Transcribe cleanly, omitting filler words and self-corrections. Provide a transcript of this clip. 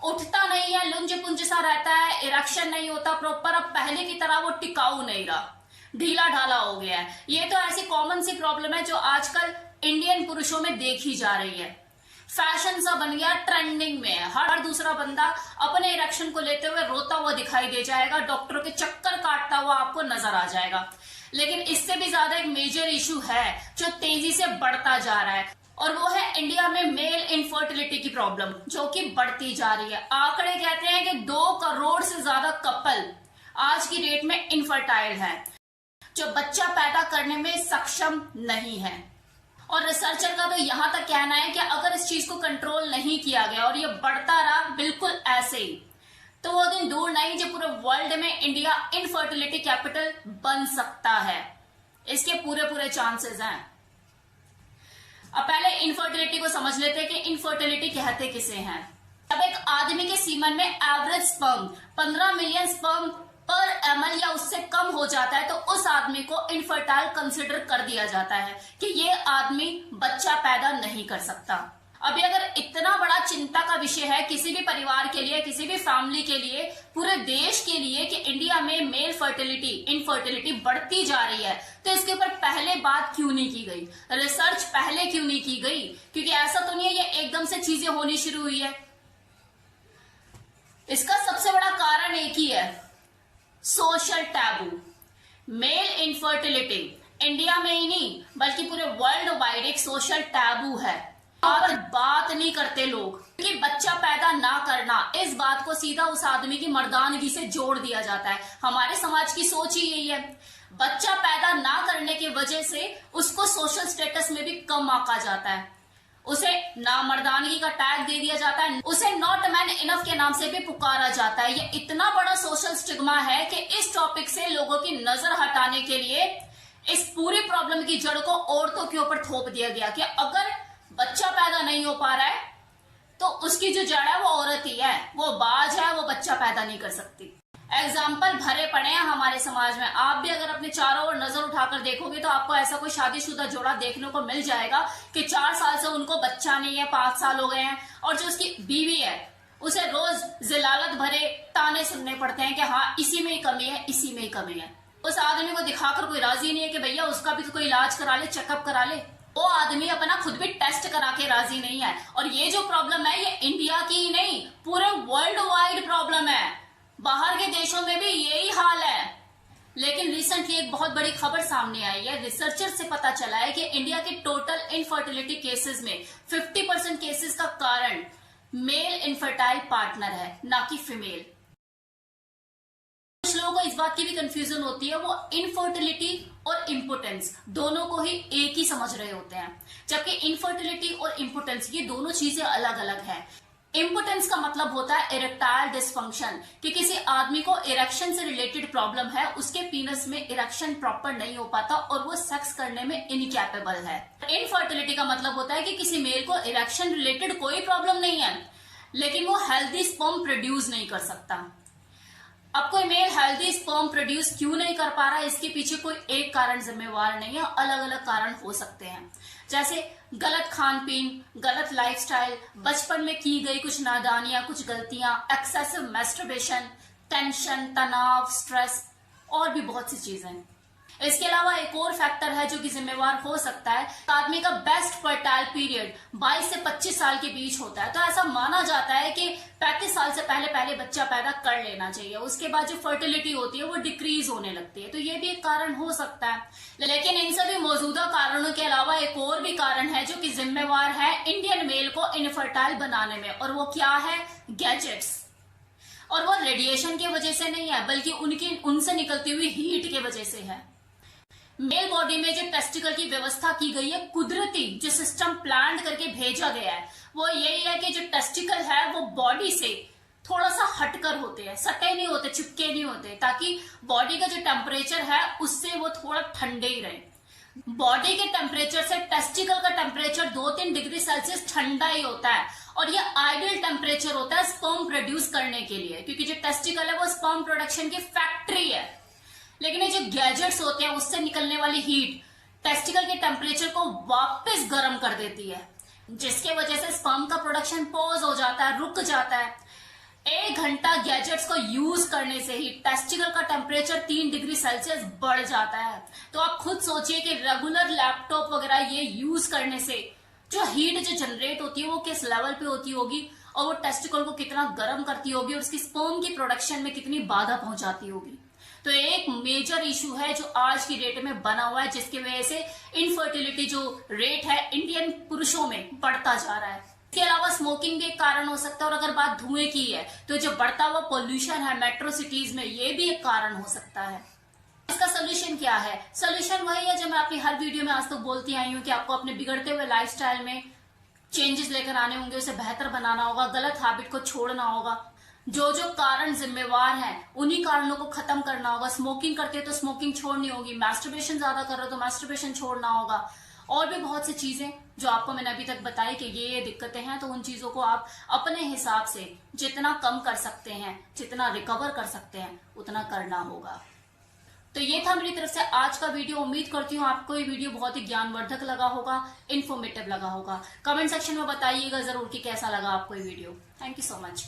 उठता नहीं है, लुंज पुंज सा रहता है, इरेक्शन नहीं होता प्रॉपर। अब पहले की तरह वो टिकाऊ नहीं रहा, ढीला ढाला हो गया है। ये तो ऐसी कॉमन सी प्रॉब्लम है जो आजकल इंडियन पुरुषों में देखी जा रही है। फैशन सा बन गया, ट्रेंडिंग में है। हर दूसरा बंदा अपने इरेक्शन को लेते हुए रोता हुआ दिखाई दे जाएगा, डॉक्टरों के चक्कर काटता हुआ आपको नजर आ जाएगा। लेकिन इससे भी ज्यादा एक मेजर इशू है जो तेजी से बढ़ता जा रहा है, और वो है इंडिया में मेल इनफर्टिलिटी की प्रॉब्लम, जो कि बढ़ती जा रही है। आंकड़े कहते हैं कि 2 करोड़ से ज्यादा कपल आज की डेट में इनफर्टाइल है, जो बच्चा पैदा करने में सक्षम नहीं है। और रिसर्चर का तो यहां तक कहना है कि अगर इस चीज को कंट्रोल नहीं किया गया और ये बढ़ता रहा बिल्कुल ऐसे ही, तो वो दिन दूर नहीं जब पूरे वर्ल्ड में इंडिया इनफर्टिलिटी कैपिटल बन सकता है। इसके पूरे चांसेस हैं। अब पहले इनफर्टिलिटी को समझ लेते हैं कि इनफर्टिलिटी कहते किसे हैं। अब एक आदमी के सीमन में एवरेज स्पर्म 15 मिलियन स्पर्म पर ml या उससे कम हो जाता है, तो उस आदमी को इनफर्टाइल कंसिडर कर दिया जाता है कि ये आदमी बच्चा पैदा नहीं कर सकता। अभी अगर इतना बड़ा चिंता का विषय है किसी भी परिवार के लिए, किसी भी फैमिली के लिए, पूरे देश के लिए, कि इंडिया में मेल फर्टिलिटी, इनफर्टिलिटी बढ़ती जा रही है, तो इसके ऊपर पहले बात क्यों नहीं की गई, रिसर्च पहले क्यों नहीं की गई? क्योंकि ऐसा तो नहीं है ये एकदम से चीजें होनी शुरू हुई है। इसका सबसे बड़ा कारण एक ही है, social taboo. Male infertility India में ही नहीं बल्कि पूरे वर्ल्ड वाइड एक सोशल टैबू है। और बात नहीं करते लोग, क्योंकि बच्चा पैदा ना करना, इस बात को सीधा उस आदमी की मर्दानगी से जोड़ दिया जाता है। हमारे समाज की सोच ही यही है। बच्चा पैदा ना करने की वजह से उसको सोशल स्टेटस में भी कम आंका जाता है, उसे नामर्दानगी का टैग दे दिया जाता है, उसे नॉट मैन इनफ के नाम से भी पुकारा जाता है। ये इतना बड़ा सोशल स्टिग्मा है कि इस टॉपिक से लोगों की नजर हटाने के लिए इस पूरी प्रॉब्लम की जड़ को औरतों के ऊपर थोप दिया गया कि अगर बच्चा पैदा नहीं हो पा रहा है तो उसकी जो जड़ है वो औरत ही है, वो बाज है, वो बच्चा पैदा नहीं कर सकती। एग्जाम्पल भरे पड़े हैं हमारे समाज में। आप भी अगर अपने चारों ओर नजर उठाकर देखोगे तो आपको ऐसा कोई शादीशुदा जोड़ा देखने को मिल जाएगा कि 4 साल से उनको बच्चा नहीं है, 5 साल हो गए हैं, और जो उसकी बीवी है उसे रोज जिलालत भरे ताने सुनने पड़ते हैं कि हाँ इसी में ही कमी है, इसी में ही कमी है। उस आदमी को दिखाकर कोई राजी नहीं है कि भैया उसका भी तो कोई इलाज करा ले, चेकअप करा ले। वो आदमी अपना खुद भी टेस्ट करा के राजी नहीं है। और ये जो प्रॉब्लम है ये इंडिया की ही नहीं, पूरे वर्ल्ड वाइड प्रॉब्लम है। बाहर के देशों में भी यही हाल है। लेकिन रिसेंटली एक बहुत बड़ी खबर सामने आई है। रिसर्चर से पता चला है कि इंडिया के टोटल इनफर्टिलिटी केसेस में 50% केसेस का कारण मेल इनफर्टाइल पार्टनर है, ना कि फीमेल। कुछ लोगों को इस बात की भी कंफ्यूजन होती है, वो इनफर्टिलिटी और इम्पोटेंस दोनों को ही एक ही समझ रहे होते हैं, जबकि इनफर्टिलिटी और इम्पोटेंस ये दोनों चीजें अलग अलग हैं। इम्पोटेंस का मतलब होता है इरेक्टाइल डिसफंक्शन, कि किसी आदमी को इरेक्शन से रिलेटेड प्रॉब्लम है, उसके पीनस में इरेक्शन प्रॉपर नहीं हो पाता और वो सेक्स करने में इनकैपेबल है। इनफर्टिलिटी का मतलब होता है कि किसी मेल को इरेक्शन रिलेटेड कोई प्रॉब्लम नहीं है, लेकिन वो हेल्दी स्पर्म प्रोड्यूस नहीं कर सकता। अब कोई मेल हेल्दी स्पर्म प्रोड्यूस क्यों नहीं कर पा रहा है, इसके पीछे कोई एक कारण जिम्मेवार नहीं है, अलग अलग कारण हो सकते हैं। जैसे गलत खान पीन, गलत लाइफस्टाइल, बचपन में की गई कुछ नादानियां, कुछ गलतियां, एक्सेसिव मैस्टरबेशन, टेंशन, तनाव, स्ट्रेस, और भी बहुत सी चीजें। इसके अलावा एक और फैक्टर है जो कि जिम्मेवार हो सकता है। आदमी का बेस्ट फर्टाइल पीरियड 22 से 25 साल के बीच होता है, तो ऐसा माना जाता है कि 35 साल से पहले बच्चा पैदा कर लेना चाहिए। उसके बाद जो फर्टिलिटी होती है वो डिक्रीज होने लगती है, तो ये भी एक कारण हो सकता है। लेकिन इन सभी मौजूदा कारणों के अलावा एक और भी कारण है जो कि जिम्मेवार है इंडियन मेल को इनफर्टाइल बनाने में, और वो क्या है? गैजेट्स। और वो रेडिएशन की वजह से नहीं है, बल्कि उनसे निकलती हुई हीट की वजह से है। मेल बॉडी में जो टेस्टिकल की व्यवस्था की गई है, कुदरती जो सिस्टम प्लान करके भेजा गया है, वो यही है कि जो टेस्टिकल है वो बॉडी से थोड़ा सा हटकर होते हैं, सटे नहीं होते, चिपके नहीं होते, ताकि बॉडी का जो टेम्परेचर है उससे वो थोड़ा ठंडे ही रहे। बॉडी के टेम्परेचर से टेस्टिकल का टेम्परेचर 2-3 डिग्री सेल्सियस ठंडा ही होता है, और ये आइडियल टेम्परेचर होता है स्पर्म प्रोड्यूस करने के लिए, क्योंकि जो टेस्टिकल है वो स्पर्म प्रोडक्शन की फैक्ट्री है। लेकिन ये जो गैजेट्स होते हैं उससे निकलने वाली हीट टेस्टिकल के टेम्परेचर को वापस गर्म कर देती है, जिसके वजह से स्पर्म का प्रोडक्शन पॉज हो जाता है, रुक जाता है। 1 घंटा गैजेट्स को यूज करने से ही टेस्टिकल का टेम्परेचर 3 डिग्री सेल्सियस बढ़ जाता है। तो आप खुद सोचिए कि रेगुलर लैपटॉप वगैरह ये यूज करने से जो हीट जो जनरेट होती है वो किस लेवल पे होती होगी, और वो टेस्टिकल को कितना गर्म करती होगी और उसकी स्पर्म की प्रोडक्शन में कितनी बाधा पहुंचाती होगी। तो एक मेजर इशू है जो आज की डेट में बना हुआ है, जिसकी वजह से इनफर्टिलिटी जो रेट है इंडियन पुरुषों में बढ़ता जा रहा है। इसके अलावा स्मोकिंग भी एक कारण हो सकता है, और अगर बात धुएं की है तो जो बढ़ता हुआ पोल्यूशन है मेट्रो सिटीज में, ये भी एक कारण हो सकता है। इसका सोल्यूशन क्या है? सोल्यूशन वही है जो मैं अपनी हर वीडियो में आज तक बोलती आई हूँ कि आपको अपने बिगड़ते हुए लाइफस्टाइल में चेंजेस लेकर आने होंगे, उसे बेहतर बनाना होगा, गलत हैबिट को छोड़ना होगा, जो जो कारण जिम्मेवार हैं उन्हीं कारणों को खत्म करना होगा। स्मोकिंग करते हो तो स्मोकिंग छोड़नी होगी, मैस्टरबेशन ज्यादा कर रहे हो तो मैस्टरबेशन छोड़ना होगा, और भी बहुत सी चीजें जो आपको मैंने अभी तक बताई कि ये दिक्कतें हैं, तो उन चीजों को आप अपने हिसाब से जितना कम कर सकते हैं, जितना रिकवर कर सकते हैं, उतना करना होगा। तो ये था मेरी तरफ से आज का वीडियो। उम्मीद करती हूँ आपको ये वीडियो बहुत ही ज्ञानवर्धक लगा होगा, इन्फॉर्मेटिव लगा होगा। कमेंट सेक्शन में बताइएगा जरूर कि कैसा लगा आपको ये video. Thank you so much.